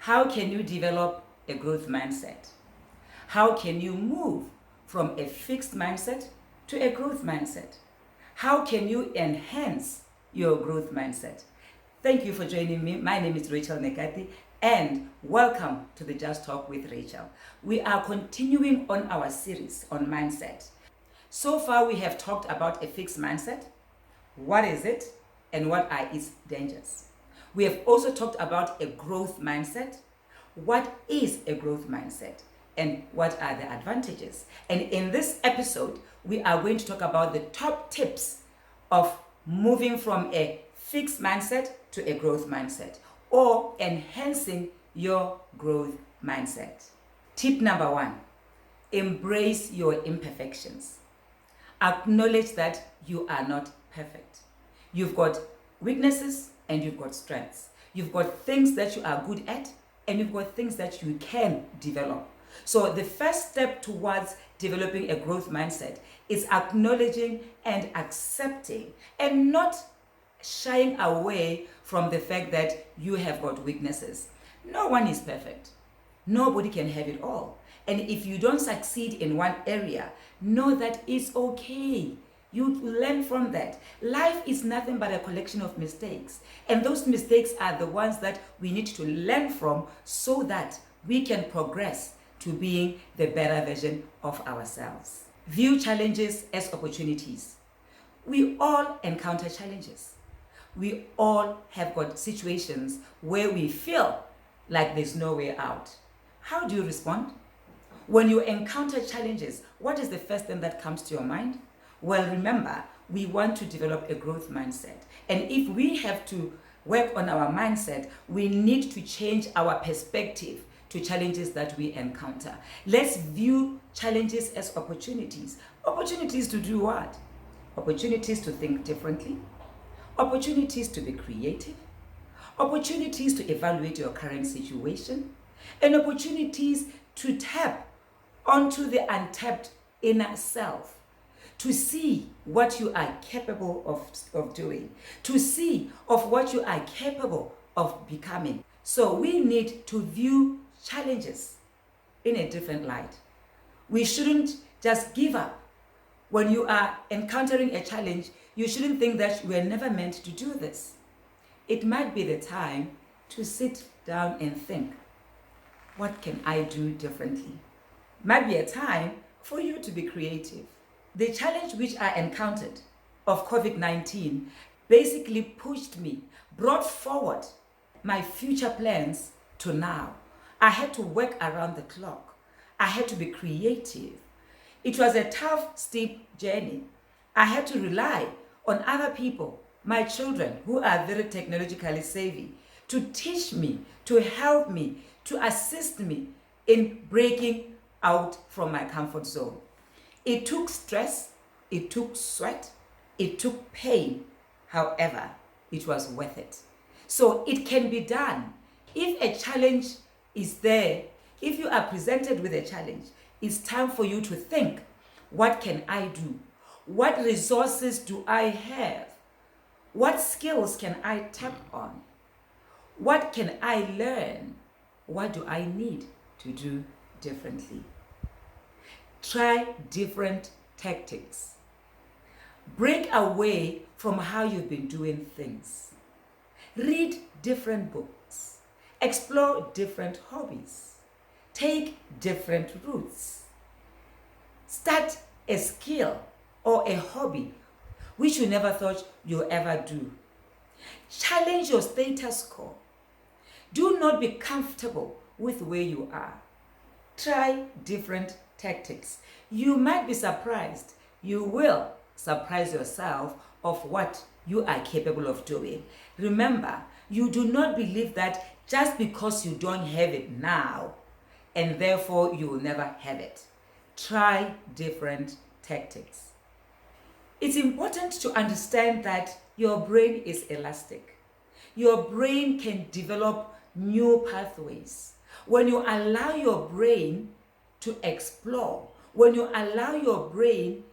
How can you develop a growth mindset? How can you move from a fixed mindset to a growth mindset? How can you enhance your growth mindset? Thank you for joining me. My name is Rachel Nekati, and welcome to the Just Talk with Rachel. We are continuing on our series on mindset. So far, we have talked about a fixed mindset. What is it, and what are its dangers? We have also talked about a growth mindset. What is a growth mindset, and what are the advantages? And in this episode, we are going to talk about the top tips of moving from a fixed mindset to a growth mindset, or enhancing your growth mindset. Tip number 1, embrace your imperfections. Acknowledge that you are not perfect. You've got weaknesses and you've got strengths. You've got things that you are good at and you've got things that you can develop. So the first step towards developing a growth mindset is acknowledging and accepting and not shying away from the fact that you have got weaknesses. No one is perfect. Nobody can have it all. And if you don't succeed in one area, know that it's okay. You learn from that. Life is nothing but a collection of mistakes. And those mistakes are the ones that we need to learn from so that we can progress to being the better version of ourselves. View challenges as opportunities. We all encounter challenges. We all have got situations where we feel like there's no way out. How do you respond? When you encounter challenges, what is the first thing that comes to your mind? Well, remember, we want to develop a growth mindset. And if we have to work on our mindset, we need to change our perspective to challenges that we encounter. Let's view challenges as opportunities. Opportunities to do what? Opportunities to think differently. Opportunities to be creative. Opportunities to evaluate your current situation. And opportunities to tap onto the untapped inner self, to see what you are capable of doing, to see of what you are capable of becoming. So we need to view challenges in a different light. We shouldn't just give up. When you are encountering a challenge, you shouldn't think that you were never meant to do this. It might be the time to sit down and think, what can I do differently? Might be a time for you to be creative. The challenge which I encountered of COVID-19 basically pushed me, brought forward my future plans to now. I had to work around the clock. I had to be creative. It was a tough, steep journey. I had to rely on other people, my children who are very technologically savvy, to teach me, to help me, to assist me in breaking out from my comfort zone. It took stress, it took sweat, it took pain. However, it was worth it. So it can be done. If a challenge is there, if you are presented with a challenge, it's time for you to think, what can I do? What resources do I have? What skills can I tap on? What can I learn? What do I need to do differently? Try different tactics. Break away from how you've been doing things. Read different books. Explore different hobbies. Take different routes. Start a skill or a hobby which you never thought you'll ever do. Challenge your status quo. Do not be comfortable with where you are. Try different tactics. You might be surprised. You will surprise yourself of what you are capable of doing. Remember, you do not believe that just because you don't have it now, and therefore you will never have it. Try different tactics. It's important to understand that your brain is elastic. Your brain can develop new pathways. When you allow your brain to explore, when you allow your brain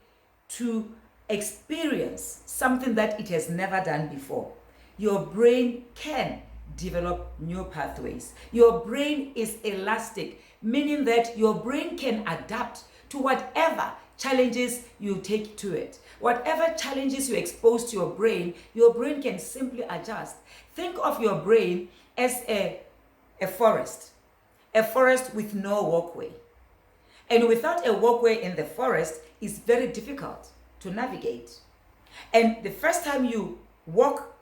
to experience something that it has never done before, your brain can develop new pathways. Your brain is elastic, meaning that your brain can adapt to whatever challenges you take to it. Whatever challenges you expose to your brain can simply adjust. Think of your brain as a forest with no walkway. And without a walkway in the forest, it's very difficult to navigate. And the first time you walk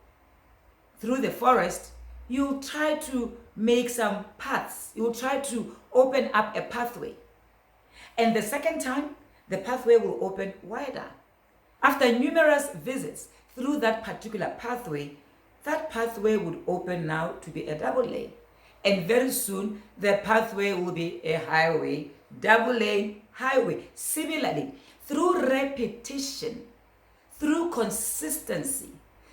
through the forest, you'll try to make some paths. You'll try to open up a pathway. And the second time, the pathway will open wider. After numerous visits through that particular pathway, that pathway would open now to be a double lane. And very soon, the pathway will be a highway, double lane highway. Similarly, through repetition, through consistency,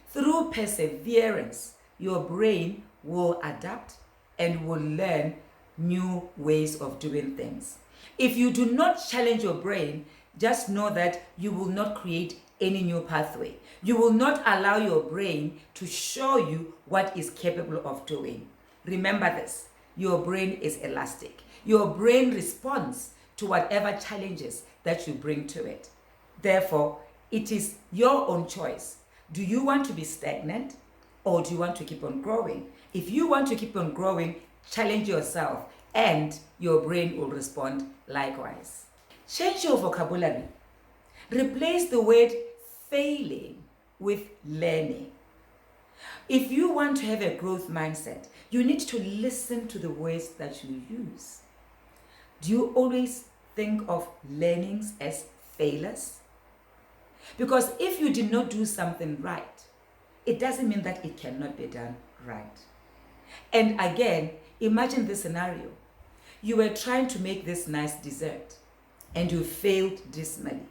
through perseverance, your brain will adapt and will learn new ways of doing things. If you do not challenge your brain, just know that you will not create any new pathway. You will not allow your brain to show you what it's capable of doing. Remember this, your brain is elastic. Your brain responds to whatever challenges that you bring to it. Therefore, it is your own choice. Do you want to be stagnant or do you want to keep on growing? If you want to keep on growing, challenge yourself and your brain will respond likewise. Change your vocabulary. Replace the word failing with learning. If you want to have a growth mindset, you need to listen to the words that you use. Do you always think of learnings as failures? Because if you did not do something right, it doesn't mean that it cannot be done right. And again, imagine this scenario. You were trying to make this nice dessert and you failed dismally.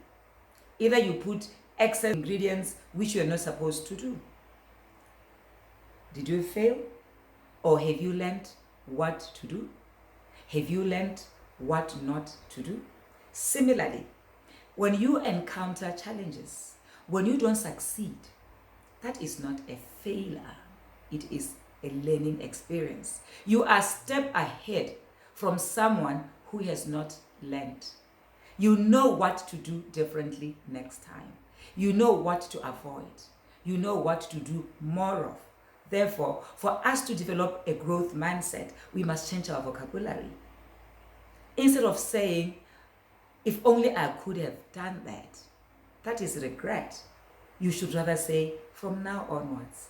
Either you put excess ingredients which you are not supposed to do. Did you fail? Or have you learned what to do? Have you learned what not to do? Similarly, when you encounter challenges, when you don't succeed, that is not a failure. It is a learning experience. You are a step ahead from someone who has not learned. You know what to do differently next time. You know what to avoid. You know what to do more of. Therefore, for us to develop a growth mindset, we must change our vocabulary. Instead of saying, if only I could have done that, that is regret. You should rather say, from now onwards.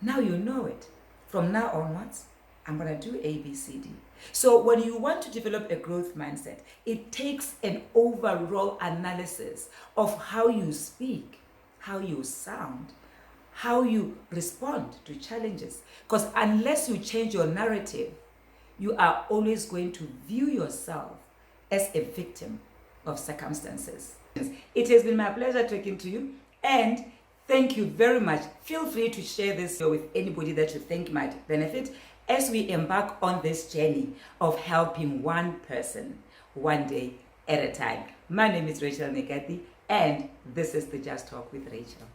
Now you know it. From now onwards, I'm going to do A, B, C, D. So when you want to develop a growth mindset, it takes an overall analysis of how you speak, how you sound, how you respond to challenges. Because unless you change your narrative, you are always going to view yourself as a victim of circumstances. It has been my pleasure talking to you, and thank you very much. Feel free to share this with anybody that you think might benefit as we embark on this journey of helping one person, one day at a time. My name is Rachel Nekati, and this is the Just Talk with Rachel.